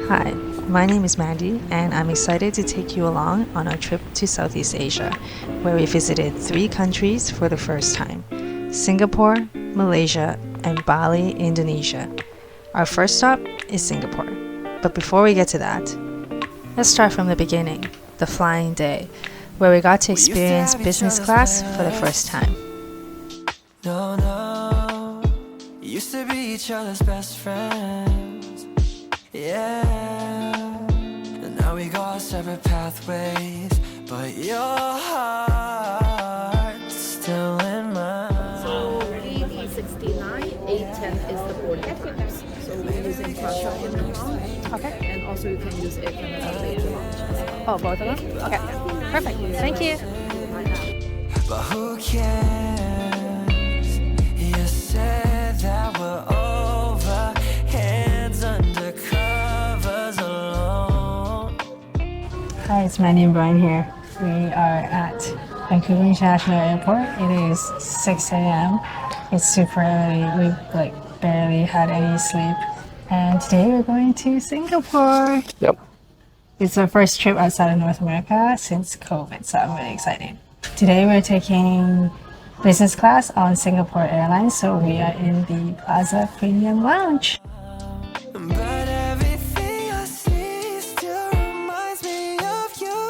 Hi, my name is Mandy, and I'm excited to take you along on our trip to Southeast Asia, where we visited 3 countries for the first time: Singapore, Malaysia, and Bali, Indonesia. Our first stop is Singapore. But before we get to that, let's start from the beginning, the flying day, where we got to experience business class for the first time. No, used to be each other's best friends. Yeah, and now we go our separate pathways, but your heart's still in mine. So DD69, A10 is the boarding equipment. So we're using Plaza Premium, Okay. and also you can use it as a lounge. Oh, both of them? Okay. Perfect. Thank you. But who cares? You said that we're over, hands under covers alone. Hi, it's Mandy and Brian here. We are at Vancouver International Airport. It is 6 a.m. It's super early. We've barely had any sleep. And today we're going to Singapore. Yep. It's our first trip outside of North America since COVID, so I'm really excited. Today we're taking business class on Singapore Airlines, so we are in the Plaza Premium lounge. But everything I see still reminds me of you.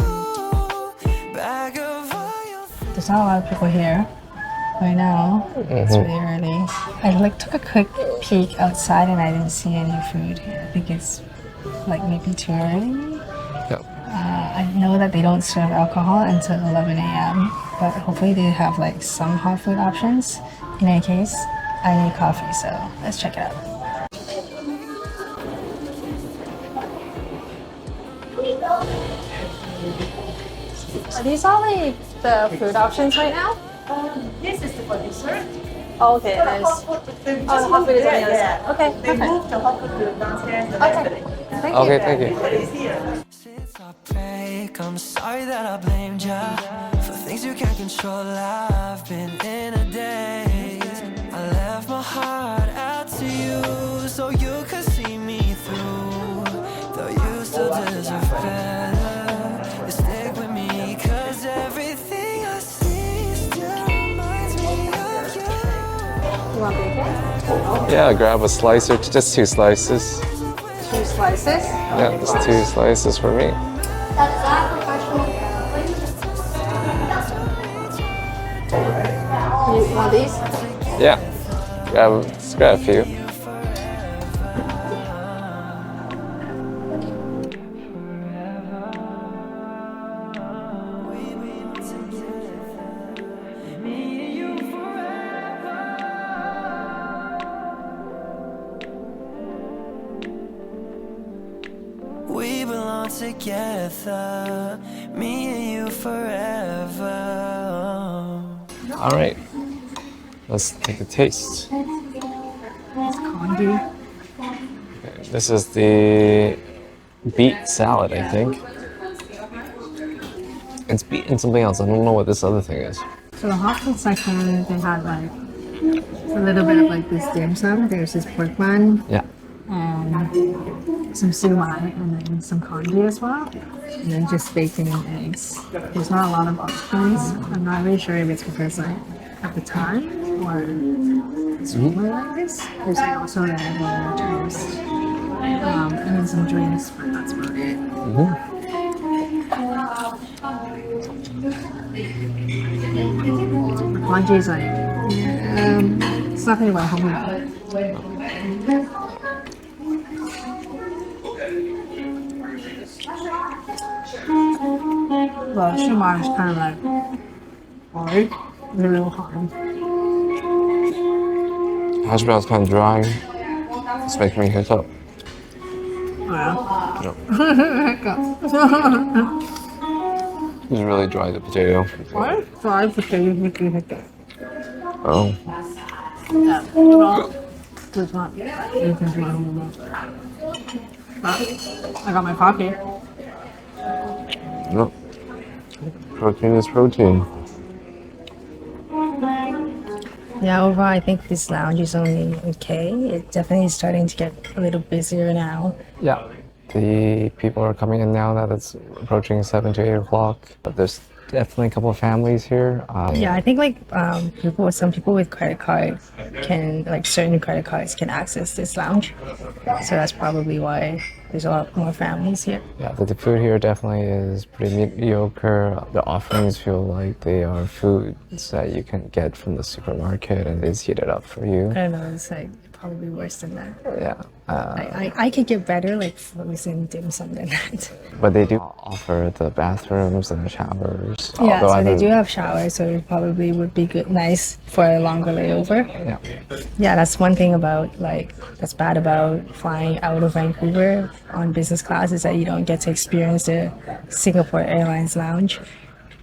Back of all your There's not a lot of people here right now. It's really early. I took a quick peek outside and I didn't see any food here. I think it's maybe too early. Yep. I know that they don't serve alcohol until 11 a.m. but hopefully they have some hot food options. In any case, I need coffee, so let's check it out. Are these all the food options right now? This is for dessert. Oh, okay, nice. Oh, the hot food is on the other side. Okay, They perfect. moved the hot food to downstairs. Okay, thank you. Okay, thank you. It's here. Since our break, I'm sorry that I blamed ya for things you can't control. I've been in a daze. I left my heart out to you so you could see me through. Though you still deserve better. You stick with me 'cause everything I see still reminds me of you. You want bacon? Yeah, grab a slicer, just 2 slices. 2 slices? Yeah, just 2 slices for me. You want these? Yeah, let's grab a few. We belong together, me and you forever. All right, let's take a taste. Fondue. Okay, this is the beet salad, I think. It's beet and something else. I don't know what this other thing is. So the hot food section, they had a little bit of this dim sum. There's this pork bun Yeah. and some siumai and then some congee as well. And then just bacon and eggs. There's not a lot of options. I'm not really sure if it's because at the time or it's really like this. There's also a toast and then some drinks, but that's about it. Congee is it's not really what I'm hungry about. Well, siumai is kind of hard, really hard. Hash brown's kind of dry. It's making me hiccup. Oh, yeah. It's really dry, the potato. What? Fried potatoes make you hiccup. Oh. Yeah. Well, it's not. You can do it home. But I got my coffee. No. Protein is protein. Yeah, overall, I think this lounge is only okay. It definitely is starting to get a little busier now. Yeah. the people are coming in now that it's approaching 7 to 8 o'clock. But there's definitely a couple of families here. Yeah, I think like some people with credit card can, like certain credit cards can access this lounge. So that's probably why there's a lot more families here. Yeah, the food here definitely is pretty mediocre. The offerings feel like they are foods that you can get from the supermarket and they heat it up for you. I don't know, it's like probably worse than that. Yeah. I could get better like frozen dim sum than that. But they do offer the bathrooms and the showers. Yeah, although so they do have showers, so it probably would be nice for a longer layover. Yeah. Yeah, that's one thing that's bad about flying out of Vancouver on business class is that you don't get to experience the Singapore Airlines lounge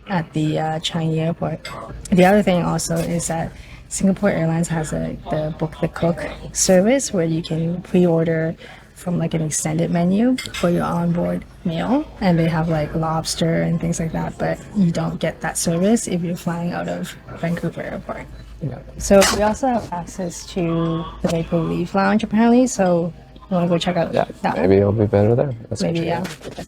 at the Changi airport. The other thing also is that Singapore Airlines has the book the cook service where you can pre-order from like an extended menu for your onboard meal, and they have like lobster and things like that, but you don't get that service if you're flying out of Vancouver airport. Yeah. So we also have access to the Maple Leaf Lounge apparently, so you want to go check out Yeah, that maybe it'll be better there. That's one? Maybe, what yeah.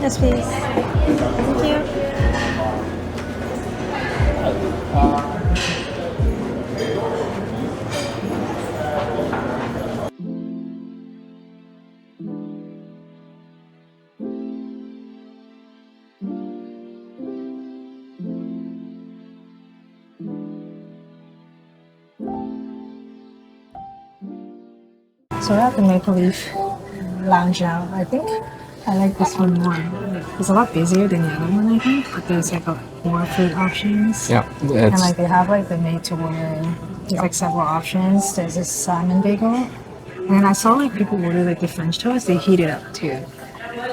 Yes, please. Thank you. So we're at the Maple Leaf Lounge now. I think I like this one more. It's a lot busier than the other one, I think, but there's like more food options. Yeah, And like they have like the made to order. There's like several options. There's this salmon bagel. And I saw like people order like the French toast, they heat it up too.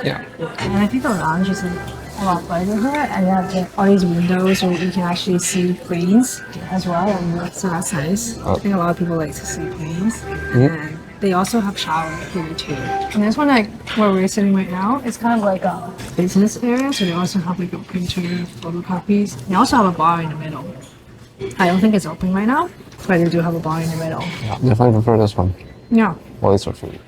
yeah. And I think the lounge is like a lot brighter here, and you have like, all these windows where you can actually see planes as well, and so that's nice. I think a lot of people like to see planes. And they also have shower here too. And this one, like where we're sitting right now, it's kind of like a business area, so they also have like a printer, photocopies. They also have a bar in the middle. I don't think it's open right now, but they do have a bar in the middle. Yeah, definitely prefer this one. Yeah. Well, it's for food.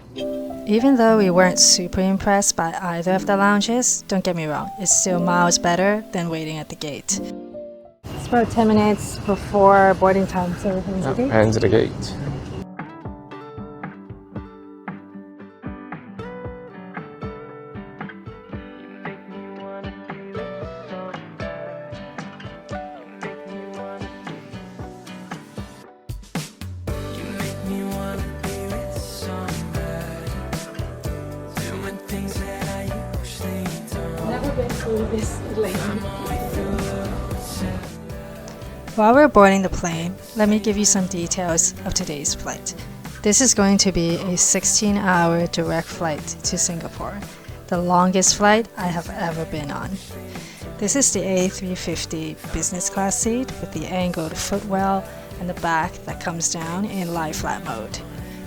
Even though we weren't super impressed by either of the lounges, don't get me wrong, it's still miles better than waiting at the gate. It's about 10 minutes before boarding time, so everything's okay. And to the gate. While we're boarding the plane, let me give you some details of today's flight. This is going to be a 16-hour direct flight to Singapore, the longest flight I have ever been on. This is the A350 business class seat with the angled footwell and the back that comes down in lie flat mode.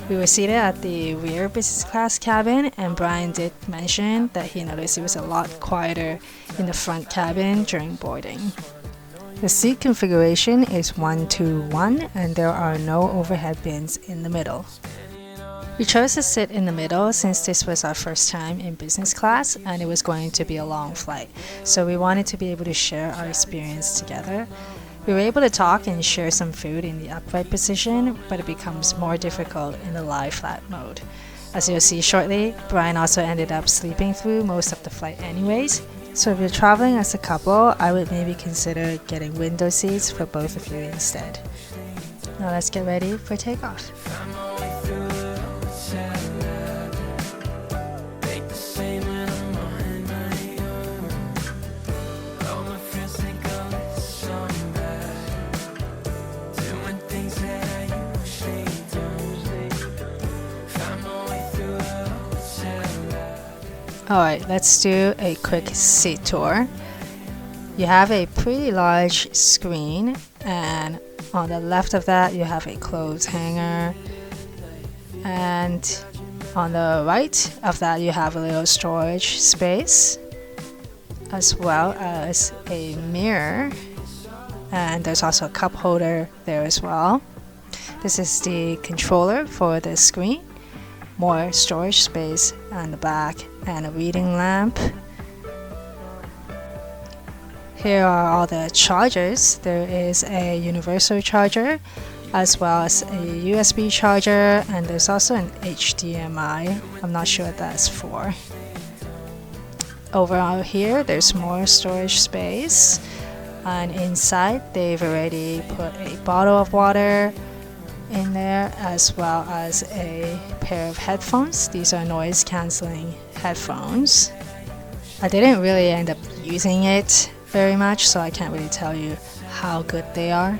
We were seated at the rear business class cabin, and Brian did mention that he noticed it was a lot quieter in the front cabin during boarding. The seat configuration is 1-2-1, and there are no overhead bins in the middle. We chose to sit in the middle since this was our first time in business class and it was going to be a long flight, so we wanted to be able to share our experience together. We were able to talk and share some food in the upright position, but it becomes more difficult in the lie flat mode. As you'll see shortly, Brian also ended up sleeping through most of the flight anyways. So if you're traveling as a couple, I would maybe consider getting window seats for both of you instead. Now let's get ready for takeoff. Alright, let's do a quick seat tour. You have a pretty large screen, and on the left of that you have a clothes hanger, and on the right of that you have a little storage space, as well as a mirror, and there's also a cup holder there as well. This is the controller for the screen, more storage space on the back, and a reading lamp. Here are all the chargers. There is a universal charger, as well as a USB charger, and there's also an HDMI. I'm not sure what that's for. Over here, there's more storage space, and inside they've already put a bottle of water in there, as well as a pair of headphones. These are noise cancelling headphones. I didn't really end up using it very much, so I can't really tell you how good they are.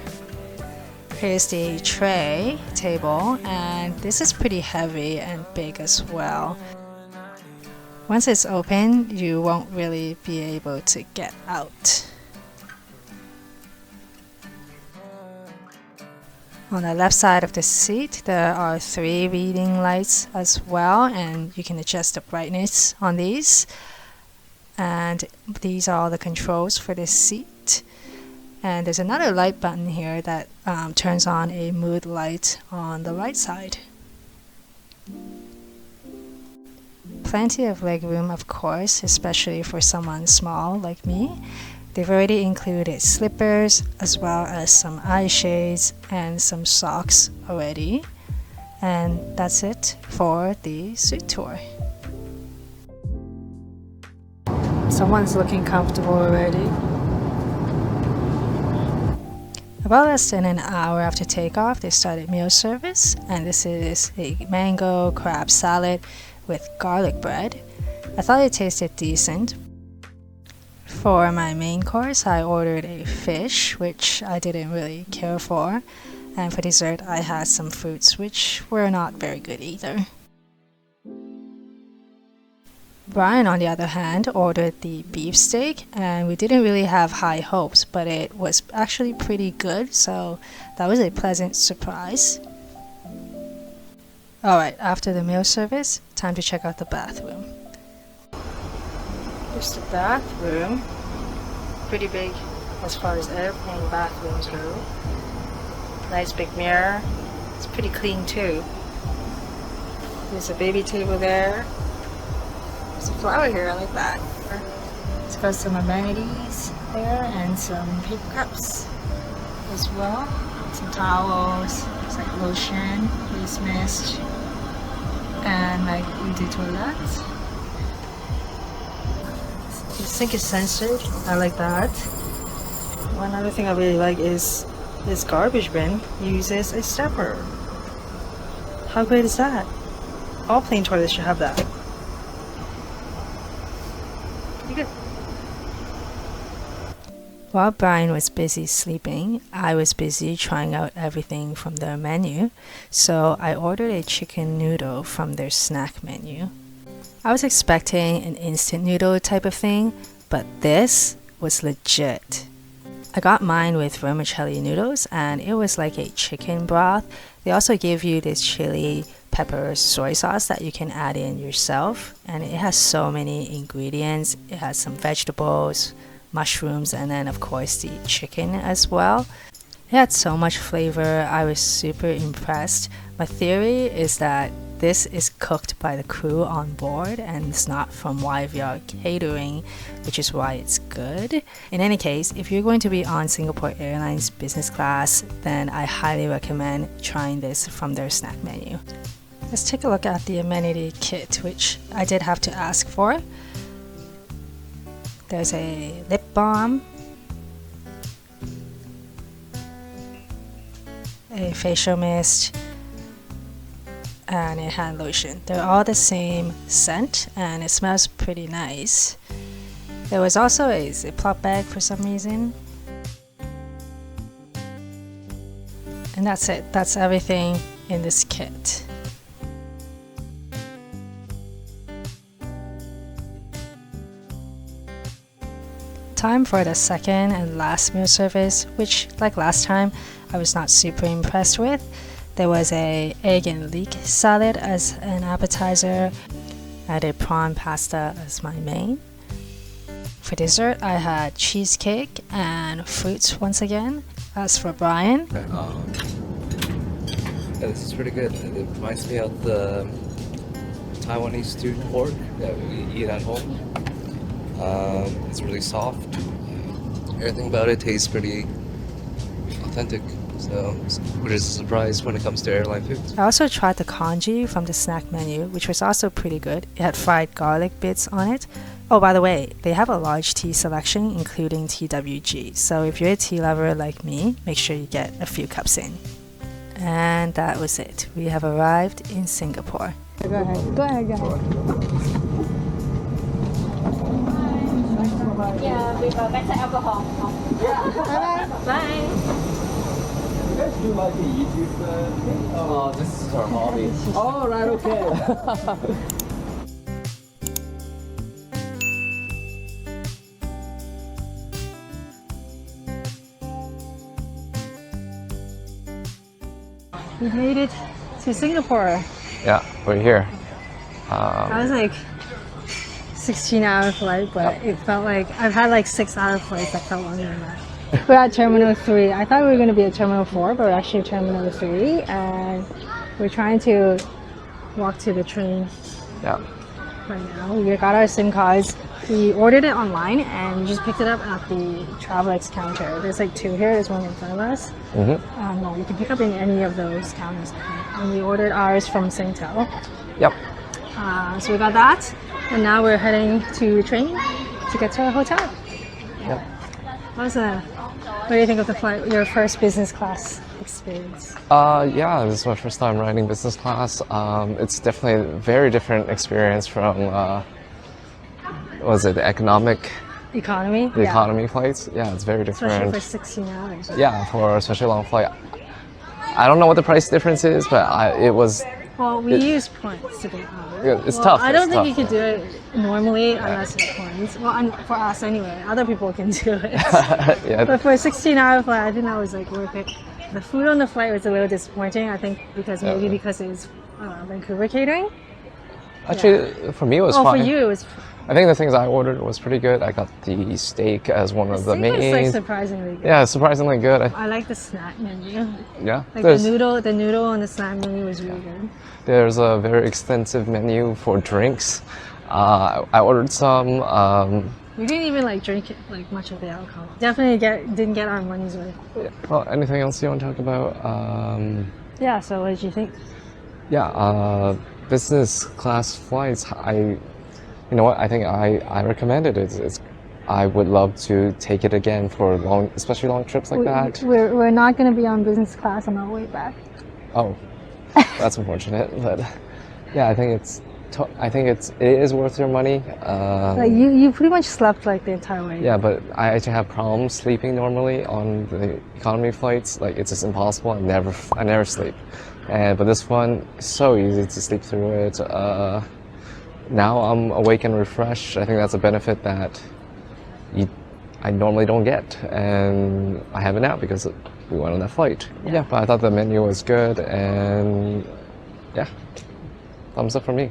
Here's the tray table, and this is pretty heavy and big as well. Once it's open, you won't really be able to get out. On the left side of the seat, there are 3 reading lights as well, and you can adjust the brightness on these. And these are all the controls for this seat. And there's another light button here that turns on a mood light on the right side. Plenty of legroom, of course, especially for someone small like me. They've already included slippers, as well as some eye shades and some socks already. And that's it for the suite tour. Someone's looking comfortable already. About less than an hour after takeoff, they started meal service, and this is a mango crab salad with garlic bread. I thought it tasted decent. For my main course, I ordered a fish, which I didn't really care for, and for dessert I had some fruits, which were not very good either. Brian, on the other hand, ordered the beef steak, and we didn't really have high hopes, but it was actually pretty good, so that was a pleasant surprise. Alright, after the meal service, time to check out the bathroom. Here's the bathroom. Pretty big as far as airplane bathrooms go. Nice big mirror. It's pretty clean too. There's a baby table there. There's a flower here, I like that. It's got some amenities there and some paper cups as well. Some towels, it's like lotion, face mist, and like eau toilette. The sink is censored, I like that. One other thing I really like is this garbage bin uses a stepper. How great is that? All plane toilets should have that. Pretty good. While Brian was busy sleeping, I was busy trying out everything from their menu, so I ordered a chicken noodle from their snack menu. I was expecting an instant noodle type of thing, but this was legit. I got mine with vermicelli noodles, and it was like a chicken broth. They also give you this chili pepper soy sauce that you can add in yourself, and it has so many ingredients. It has some vegetables, mushrooms, and then of course the chicken as well. It had so much flavor. I was super impressed. My theory is that this is cooked by the crew on board and it's not from YVR catering, which is why it's good. In any case, if you're going to be on Singapore Airlines Business Class, then I highly recommend trying this from their snack menu. Let's take a look at the amenity kit, which I did have to ask for. There's a lip balm, a facial mist, and a hand lotion. They're all the same scent and it smells pretty nice. There was also a Ziploc bag for some reason. And that's it. That's everything in this kit. time for the second and last meal service, which, like last time, I was not super impressed with. There was a egg and leek salad as an appetizer. I had a prawn pasta as my main. For dessert, I had cheesecake and fruits once again. As for Brian, this is pretty good. It reminds me of the Taiwanese stewed pork that we eat at home. It's really soft. Everything about it tastes pretty authentic. So, which is a surprise when it comes to airline food. I also tried the congee from the snack menu, which was also pretty good. It had fried garlic bits on it. Oh, by the way, they have a large tea selection, including TWG. So if you're a tea lover like me, make sure you get a few cups in. And that was it. We have arrived in Singapore. Go ahead. Yeah, with a better alcohol. Bye. Oh, this is our hobby. Oh, right, okay. We made it to Singapore. Yeah, we're here. That was like 16-hour flight, but it felt like I've had like 6-hour flights that felt longer than that. We're at Terminal 3. I thought we were going to be at Terminal 4, but we're actually at Terminal 3, and we're trying to walk to the train Yeah. right now. We got our SIM cards. We ordered it online and we just picked it up at the Travelex counter. There's like two here. There's one in front of us. No, you can pick up in any of those counters. And we ordered ours from Singtel. Yep. So we got that, and now we're heading to the train to get to our hotel. Yep. What do you think of the flight? Your first business class experience? Yeah, this is my first time riding business class. It's definitely a very different experience from, the economic? Economy? The economy flights? Yeah, it's very different. Especially for 16 hours. Yeah, for especially a long flight. I don't know what the price difference is, but it was... Well, we use points to get out. Yeah, it's tough. I don't it's think you tough. could do it normally unless it's points. Well, for us anyway. Other people can do it. Yeah. But for a 16-hour flight, I think that was like worth it. The food on the flight was a little disappointing. I think because because it was Vancouver catering. Actually, for me it was fine. For you it was. I think the things I ordered was pretty good. I got the steak as one of the main. It's like surprisingly good. Yeah, surprisingly good. I like the snack menu. Yeah. Like the noodle on the snack menu was really good. There's a very extensive menu for drinks. I ordered some. We didn't even like drink it, like much of the alcohol. Definitely didn't get our money's worth. Well, anything else you want to talk about? Yeah. So what did you think? Yeah. Business class flights. You know what? I think I recommend it. I would love to take it again for especially long trips like that. We're not going to be on business class on our way back. Oh, that's unfortunate. But yeah, I think it is worth your money. Like you pretty much slept like the entire way. Yeah, but I actually have problems sleeping normally on the economy flights. Like it's just impossible. I never sleep. But this one is so easy to sleep through it. Now I'm awake and refreshed. I think that's a benefit that I normally don't get, and I have it now because we went on that flight. Yeah, but I thought the menu was good, and yeah, thumbs up for me.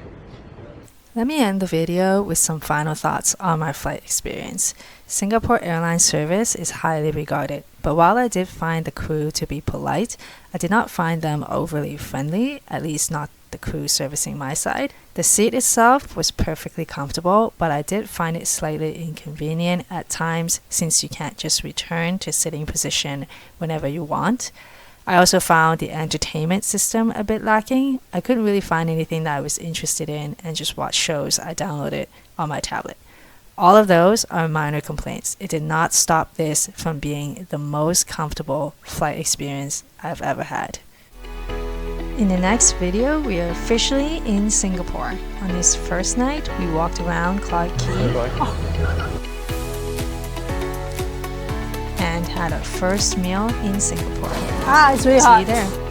Let me end the video with some final thoughts on my flight experience. Singapore Airlines service is highly regarded, but while I did find the crew to be polite, I did not find them overly friendly, at least not the crew servicing my side. The seat itself was perfectly comfortable, but I did find it slightly inconvenient at times since you can't just return to sitting position whenever you want. I also found the entertainment system a bit lacking. I couldn't really find anything that I was interested in and just watched shows I downloaded on my tablet. All of those are minor complaints. It did not stop this from being the most comfortable flight experience I've ever had. In the next video, we are officially in Singapore. On this first night, we walked around Clarke Quay and had our first meal in Singapore. It's really hot. See you there.